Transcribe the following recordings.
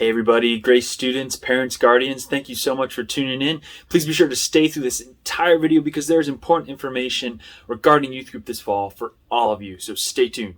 Hey everybody, Grace students, parents, guardians, thank you so much for tuning in. Please be sure to stay through this entire video because there's important information regarding youth group this fall for all of you, so stay tuned.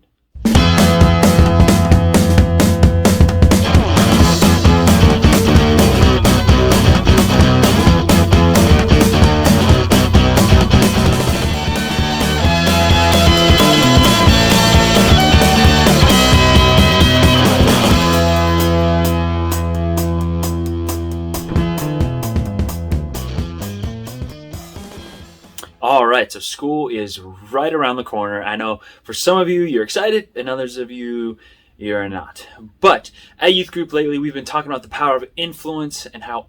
All right, so school is right around the corner. I know for some of you, you're excited, and others of you, you're not. But at youth group lately, we've been talking about the power of influence and how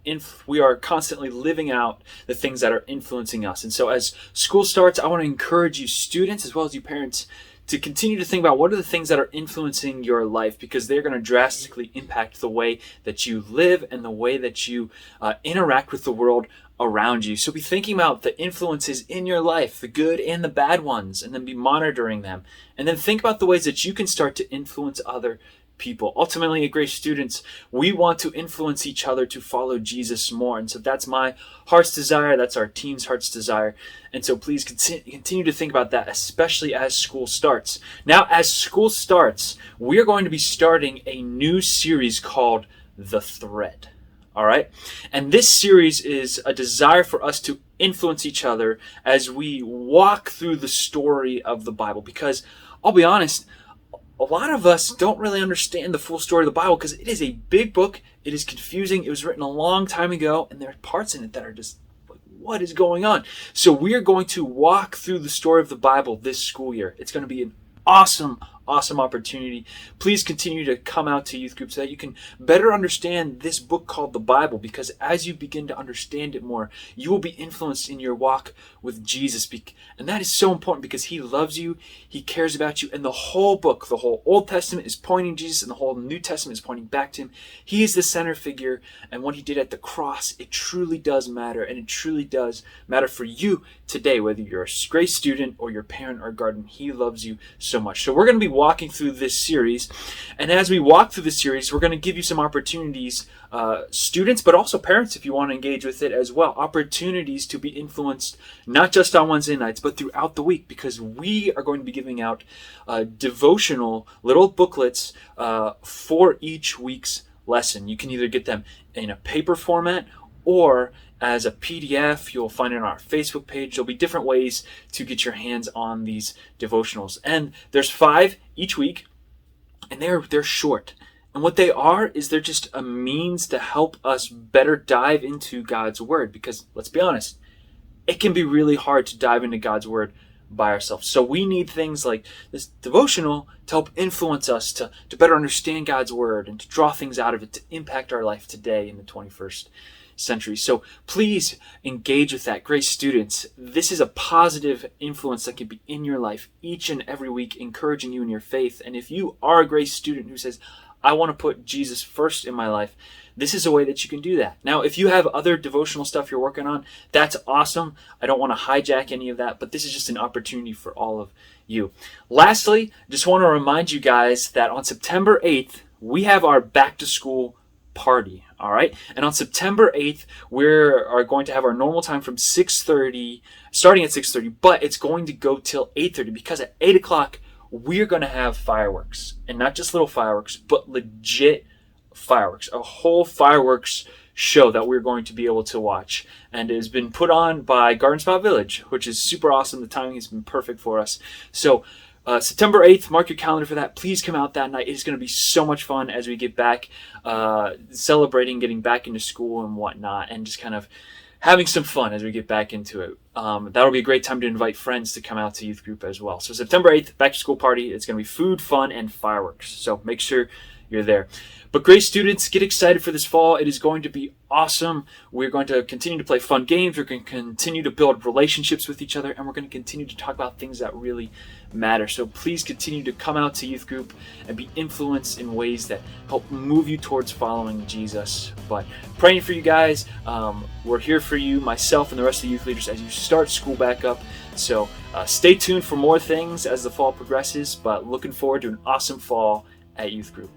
we are constantly living out the things that are influencing us. And so as school starts, I want to encourage you students as well as you parents to continue to think about what are the things that are influencing your life, because they're going to drastically impact the way that you live and the way that you interact with the world around you. So be thinking about the influences in your life, the good and the bad ones, and then be monitoring them. And then think about the ways that you can start to influence other people. Ultimately, at Grace students, we want to influence each other to follow Jesus more. And so that's my heart's desire. That's our team's heart's desire. And so please continue to think about that, especially as school starts. Now, as school starts, we are going to be starting a new series called The Thread. All right. And this series is a desire for us to influence each other as we walk through the story of the Bible. Because I'll be honest, a lot of us don't really understand the full story of the Bible because it is a big book. It is confusing. It was written a long time ago, and there are parts in it that are just like, what is going on? So we are going to walk through the story of the Bible this school year. It's going to be an awesome opportunity. Please continue to come out to youth groups so that you can better understand this book called the Bible, because as you begin to understand it more, you will be influenced in your walk with Jesus. And that is so important because he loves you, he cares about you, and the whole book, the whole Old Testament is pointing to Jesus, and the whole New Testament is pointing back to him. He is the center figure, and what he did at the cross, it truly does matter, and it truly does matter for you today, whether you're a Grace student or your parent or guardian. He loves you so much. So we're going to be walking through this series, and as we walk through the series, we're going to give you some opportunities, students, but also parents if you want to engage with it as well, opportunities to be influenced not just on Wednesday nights but throughout the week, because we are going to be giving out devotional little booklets for each week's lesson. You can either get them in a paper format or as a PDF. You'll find it on our Facebook page. There'll be different ways to get your hands on these devotionals. And there's 5 each week, and they're short. And what they are is they're just a means to help us better dive into God's Word. Because let's be honest, it can be really hard to dive into God's Word by ourselves. So we need things like this devotional to help influence us to better understand God's Word and to draw things out of it to impact our life today in the 21st century. So please engage with that. Grace students, this is a positive influence that can be in your life each and every week, encouraging you in your faith. And if you are a Grace student who says, I want to put Jesus first in my life, this is a way that you can do that. Now, if you have other devotional stuff you're working on, that's awesome. I don't want to hijack any of that, but this is just an opportunity for all of you. Lastly, just want to remind you guys that on September 8th, we have our back to school party. All right. And on September 8th, we are going to have our normal time from 6:30, starting at 6:30, but it's going to go till 8:30 because at 8 o'clock, we're going to have fireworks, and not just little fireworks, but legit fireworks, a whole fireworks show that we're going to be able to watch. And it has been put on by Garden Spot Village, which is super awesome. The timing has been perfect for us. So September 8th, mark your calendar for that. Please come out that night. It's going to be so much fun as we get back, celebrating getting back into school and whatnot, and just kind of having some fun as we get back into it. That'll be a great time to invite friends to come out to youth group as well. So September 8th, back to school party. It's going to be food, fun, and fireworks. So make sure you're there. But Grace students, get excited for this fall. It is going to be awesome. We're going to continue to play fun games. We're going to continue to build relationships with each other, and we're going to continue to talk about things that really matter. So please continue to come out to youth group and be influenced in ways that help move you towards following Jesus. But praying for you guys. We're here for you, myself and the rest of the youth leaders, as you start school back up. So stay tuned for more things as the fall progresses, but looking forward to an awesome fall at youth group.